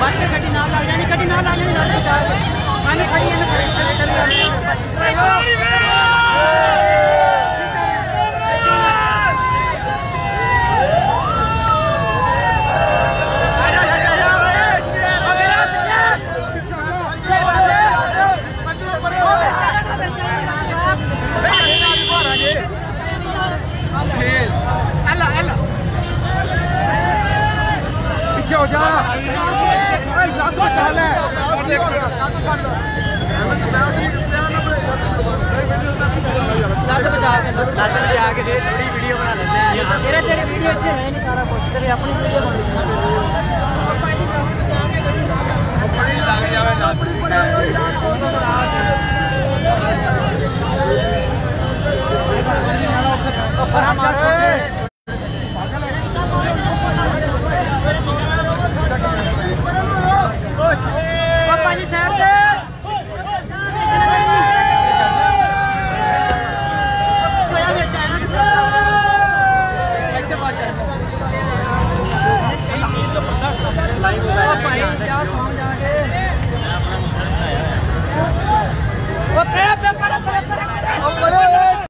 बच के गड्डी नाल लग जानी, गड्डी नाल लग जानी, नाल बचा आने खड़ी है ना, पीछे हो जा, आगे थोड़ी वीडियो बना लेते हैं। तेरी वीडियो अच्छी है नहीं, सारा कुछ तेरी अपनी वीडियो